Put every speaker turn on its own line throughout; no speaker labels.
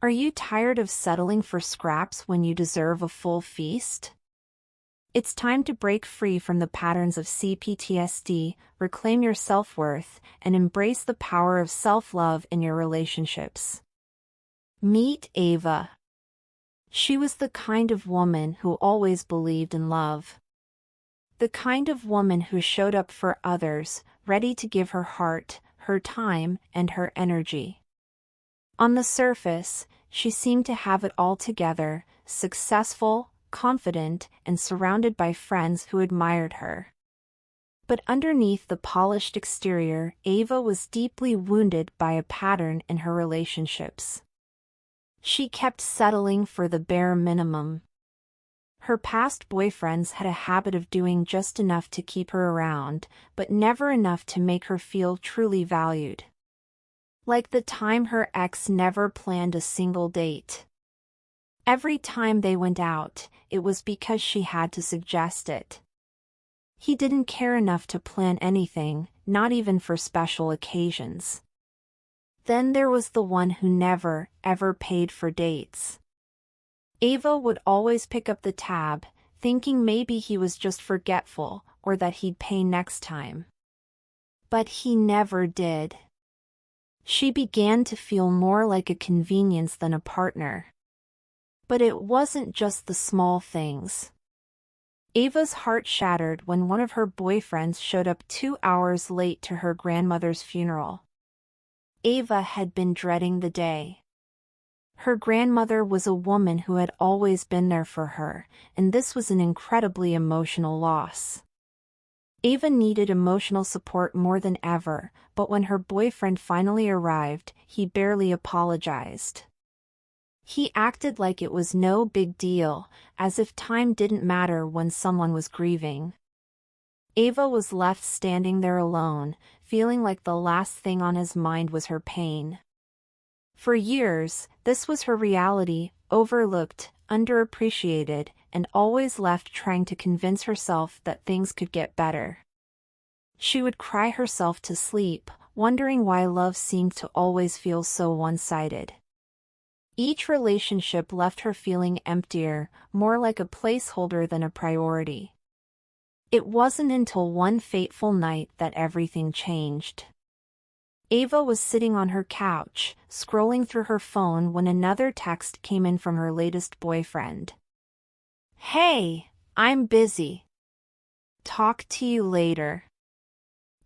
Are you tired of settling for scraps when you deserve a full feast? It's time to break free from the patterns of CPTSD, reclaim your self-worth, and embrace the power of self-love in your relationships. Meet Ava. She was the kind of woman who always believed in love. The kind of woman who showed up for others, ready to give her heart, her time, and her energy. On the surface, she seemed to have it all together, successful, confident, and surrounded by friends who admired her. But underneath the polished exterior, Ava was deeply wounded by a pattern in her relationships. She kept settling for the bare minimum. Her past boyfriends had a habit of doing just enough to keep her around, but never enough to make her feel truly valued. Like the time her ex never planned a single date. Every time they went out, it was because she had to suggest it. He didn't care enough to plan anything, not even for special occasions. Then there was the one who never, ever paid for dates. Ava would always pick up the tab, thinking maybe he was just forgetful, or that he'd pay next time. But he never did. She began to feel more like a convenience than a partner. But it wasn't just the small things. Ava's heart shattered when one of her boyfriends showed up 2 hours late to her grandmother's funeral. Ava had been dreading the day. Her grandmother was a woman who had always been there for her, and this was an incredibly emotional loss. Ava needed emotional support more than ever, but when her boyfriend finally arrived, he barely apologized. He acted like it was no big deal, as if time didn't matter when someone was grieving. Ava was left standing there alone, feeling like the last thing on his mind was her pain. For years, this was her reality, overlooked, underappreciated, and always left trying to convince herself that things could get better. She would cry herself to sleep, wondering why love seemed to always feel so one-sided. Each relationship left her feeling emptier, more like a placeholder than a priority. It wasn't until one fateful night that everything changed. Ava was sitting on her couch, scrolling through her phone when another text came in from her latest boyfriend. "Hey, I'm busy. Talk to you later."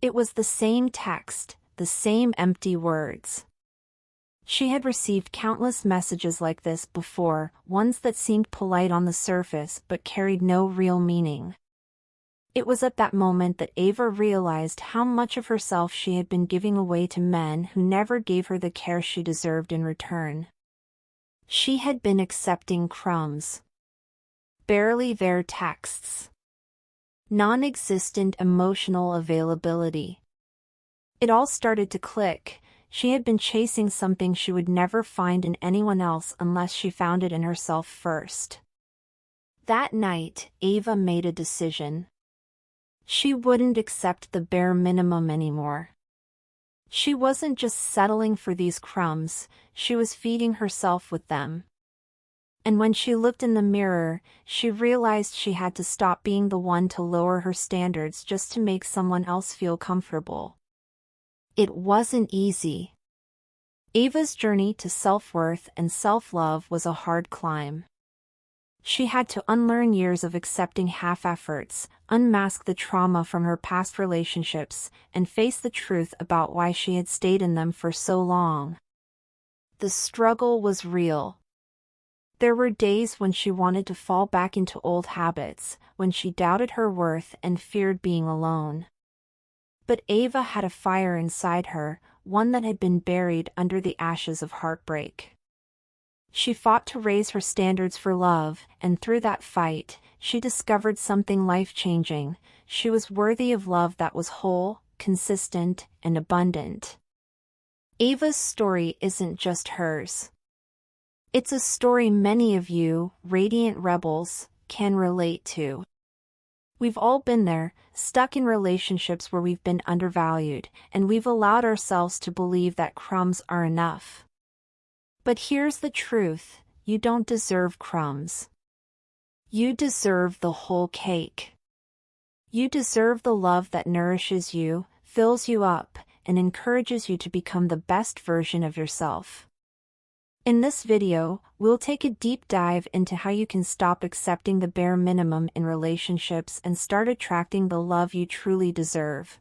It was the same text, the same empty words. She had received countless messages like this before, ones that seemed polite on the surface but carried no real meaning. It was at that moment that Ava realized how much of herself she had been giving away to men who never gave her the care she deserved in return. She had been accepting crumbs. Barely there texts. Non-existent emotional availability. It all started to click. She had been chasing something she would never find in anyone else unless she found it in herself first. That night, Ava made a decision. She wouldn't accept the bare minimum anymore. She wasn't just settling for these crumbs, she was feeding herself with them. And when she looked in the mirror, she realized she had to stop being the one to lower her standards just to make someone else feel comfortable. It wasn't easy. Ava's journey to self-worth and self-love was a hard climb. She had to unlearn years of accepting half-efforts, unmask the trauma from her past relationships, and face the truth about why she had stayed in them for so long. The struggle was real. There were days when she wanted to fall back into old habits, when she doubted her worth and feared being alone. But Ava had a fire inside her, one that had been buried under the ashes of heartbreak. She fought to raise her standards for love, and through that fight, she discovered something life-changing. She was worthy of love that was whole, consistent, and abundant. Ava's story isn't just hers. It's a story many of you, radiant rebels, can relate to. We've all been there, stuck in relationships where we've been undervalued, and we've allowed ourselves to believe that crumbs are enough. But here's the truth, you don't deserve crumbs. You deserve the whole cake. You deserve the love that nourishes you, fills you up, and encourages you to become the best version of yourself. In this video, we'll take a deep dive into how you can stop accepting the bare minimum in relationships and start attracting the love you truly deserve.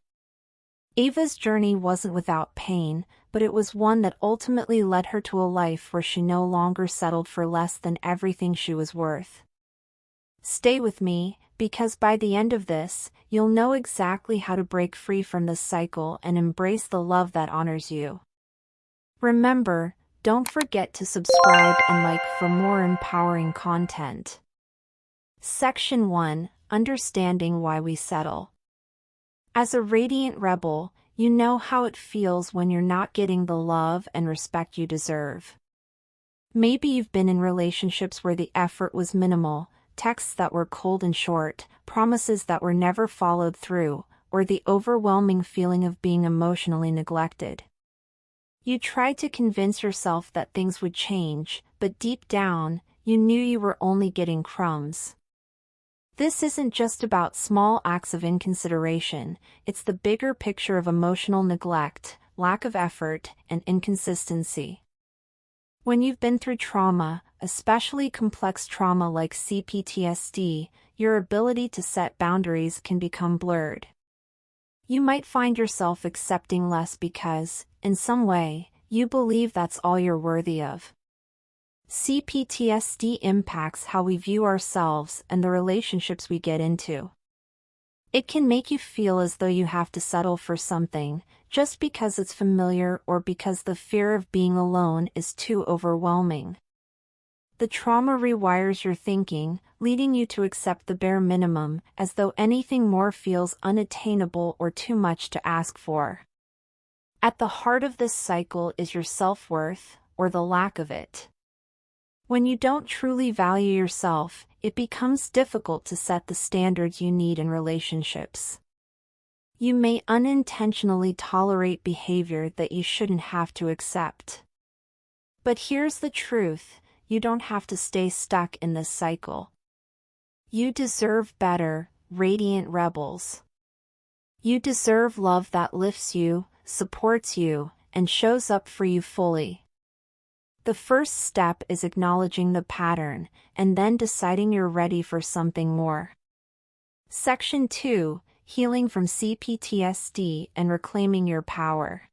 Ava's journey wasn't without pain, but it was one that ultimately led her to a life where she no longer settled for less than everything she was worth. Stay with me, because by the end of this, you'll know exactly how to break free from this cycle and embrace the love that honors you. Remember, don't forget to subscribe and like for more empowering content. Section 1: Understanding Why We Settle. As a radiant rebel, you know how it feels when you're not getting the love and respect you deserve. Maybe you've been in relationships where the effort was minimal, texts that were cold and short, promises that were never followed through, or the overwhelming feeling of being emotionally neglected. You tried to convince yourself that things would change, but deep down, you knew you were only getting crumbs. This isn't just about small acts of inconsideration, it's the bigger picture of emotional neglect, lack of effort, and inconsistency. When you've been through trauma, especially complex trauma like CPTSD, your ability to set boundaries can become blurred. You might find yourself accepting less because, in some way, you believe that's all you're worthy of. CPTSD impacts how we view ourselves and the relationships we get into. It can make you feel as though you have to settle for something, just because it's familiar or because the fear of being alone is too overwhelming. The trauma rewires your thinking, leading you to accept the bare minimum, as though anything more feels unattainable or too much to ask for. At the heart of this cycle is your self-worth, or the lack of it. When you don't truly value yourself, it becomes difficult to set the standards you need in relationships. You may unintentionally tolerate behavior that you shouldn't have to accept. But here's the truth, you don't have to stay stuck in this cycle. You deserve better, radiant rebels. You deserve love that lifts you, supports you, and shows up for you fully. The first step is acknowledging the pattern, and then deciding you're ready for something more. Section 2: Healing from CPTSD and Reclaiming Your Power.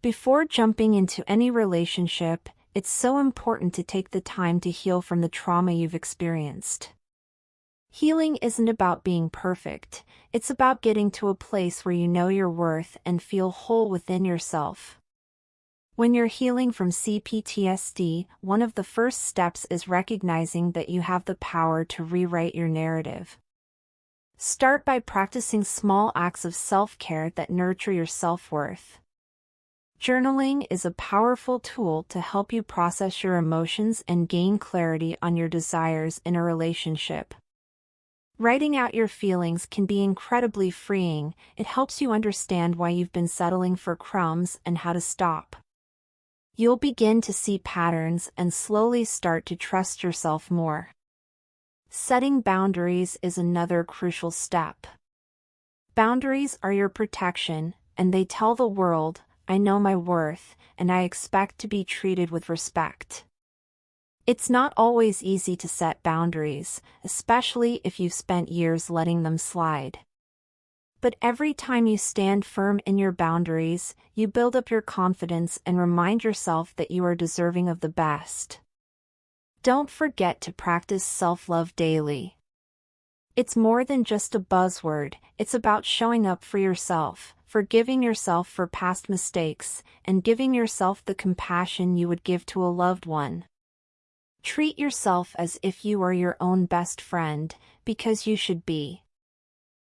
Before jumping into any relationship, it's so important to take the time to heal from the trauma you've experienced. Healing isn't about being perfect, it's about getting to a place where you know your worth and feel whole within yourself. When you're healing from CPTSD, one of the first steps is recognizing that you have the power to rewrite your narrative. Start by practicing small acts of self-care that nurture your self-worth. Journaling is a powerful tool to help you process your emotions and gain clarity on your desires in a relationship. Writing out your feelings can be incredibly freeing. It helps you understand why you've been settling for crumbs and how to stop. You'll begin to see patterns and slowly start to trust yourself more. Setting boundaries is another crucial step. Boundaries are your protection, and they tell the world, I know my worth, and I expect to be treated with respect. It's not always easy to set boundaries, especially if you've spent years letting them slide. But every time you stand firm in your boundaries, you build up your confidence and remind yourself that you are deserving of the best. Don't forget to practice self-love daily. It's more than just a buzzword, it's about showing up for yourself, forgiving yourself for past mistakes, and giving yourself the compassion you would give to a loved one. Treat yourself as if you are your own best friend, because you should be.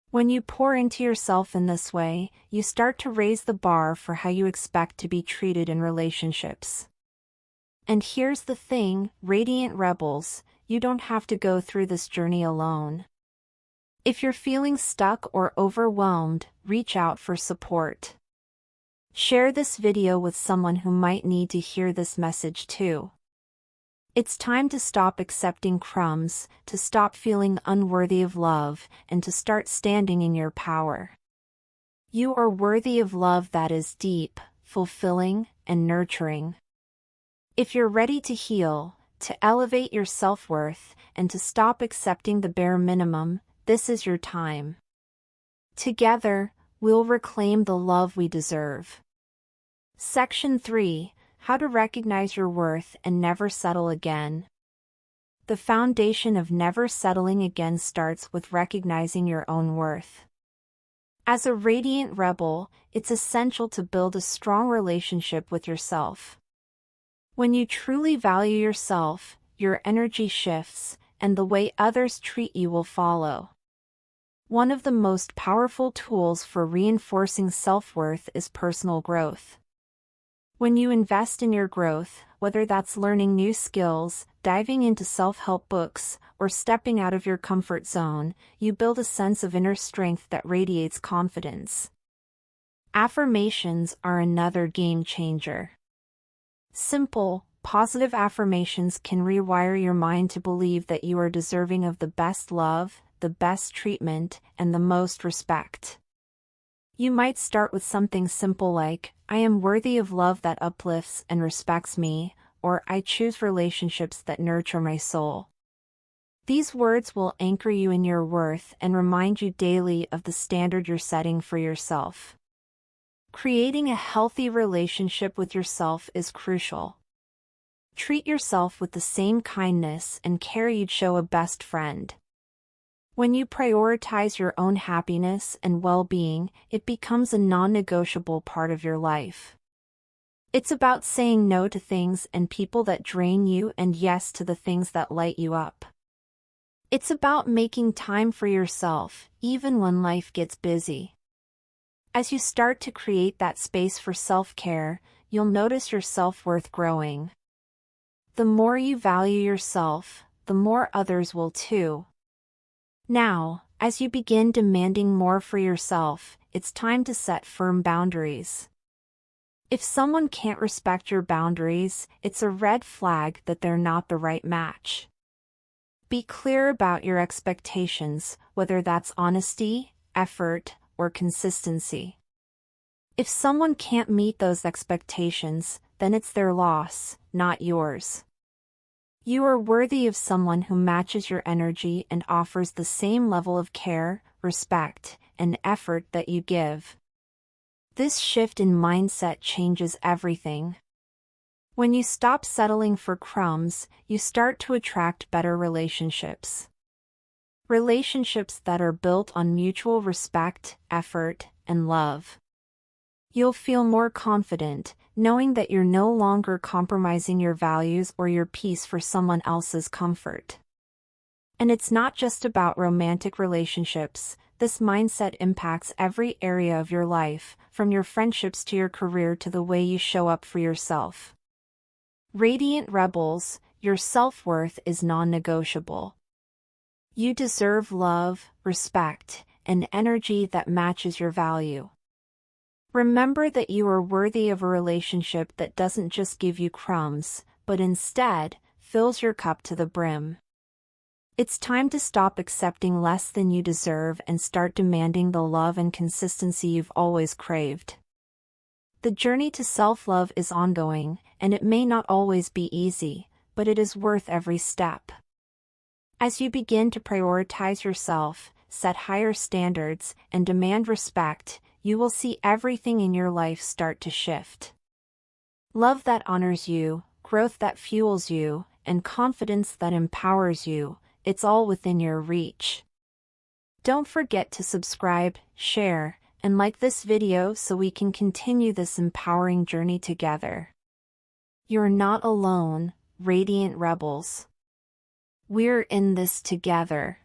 When you pour into yourself in this way, you start to raise the bar for how you expect to be treated in relationships. And here's the thing, radiant rebels, you don't have to go through this journey alone. If you're feeling stuck or overwhelmed, reach out for support. Share this video with someone who might need to hear this message too. It's time to stop accepting crumbs, to stop feeling unworthy of love, and to start standing in your power. You are worthy of love that is deep, fulfilling, and nurturing. If you're ready to heal, to elevate your self-worth, and to stop accepting the bare minimum, this is your time. Together, we'll reclaim the love we deserve. Section 3. How to recognize your worth and never settle again. The foundation of never settling again starts with recognizing your own worth. As a radiant rebel, it's essential to build a strong relationship with yourself. When you truly value yourself, your energy shifts, and the way others treat you will follow. One of the most powerful tools for reinforcing self-worth is personal growth. When you invest in your growth, whether that's learning new skills, diving into self-help books, or stepping out of your comfort zone, you build a sense of inner strength that radiates confidence. Affirmations are another game changer. Simple, positive affirmations can rewire your mind to believe that you are deserving of the best love, the best treatment, and the most respect. You might start with something simple like, I am worthy of love that uplifts and respects me, or I choose relationships that nurture my soul. These words will anchor you in your worth and remind you daily of the standard you're setting for yourself. Creating a healthy relationship with yourself is crucial. Treat yourself with the same kindness and care you'd show a best friend. When you prioritize your own happiness and well-being, it becomes a non-negotiable part of your life. It's about saying no to things and people that drain you and yes to the things that light you up. It's about making time for yourself, even when life gets busy. As you start to create that space for self-care, you'll notice your self-worth growing. The more you value yourself, the more others will too. Now, as you begin demanding more for yourself, it's time to set firm boundaries. If someone can't respect your boundaries, it's a red flag that they're not the right match. Be clear about your expectations, whether that's honesty, effort, or consistency. If someone can't meet those expectations, then it's their loss, not yours. You are worthy of someone who matches your energy and offers the same level of care, respect, and effort that you give. This shift in mindset changes everything. When you stop settling for crumbs, you start to attract better relationships. Relationships that are built on mutual respect, effort, and love. You'll feel more confident, knowing that you're no longer compromising your values or your peace for someone else's comfort. And it's not just about romantic relationships. This mindset impacts every area of your life, from your friendships to your career to the way you show up for yourself. Radiant rebels, your self-worth is non-negotiable. You deserve love, respect, and energy that matches your value. Remember that you are worthy of a relationship that doesn't just give you crumbs, but instead, fills your cup to the brim. It's time to stop accepting less than you deserve and start demanding the love and consistency you've always craved. The journey to self-love is ongoing, and it may not always be easy, but it is worth every step. As you begin to prioritize yourself, set higher standards, and demand respect, you will see everything in your life start to shift. Love that honors you, growth that fuels you, and confidence that empowers you, it's all within your reach. Don't forget to subscribe, share, and like this video so we can continue this empowering journey together. You're not alone, Radiant Rebels. We're in this together.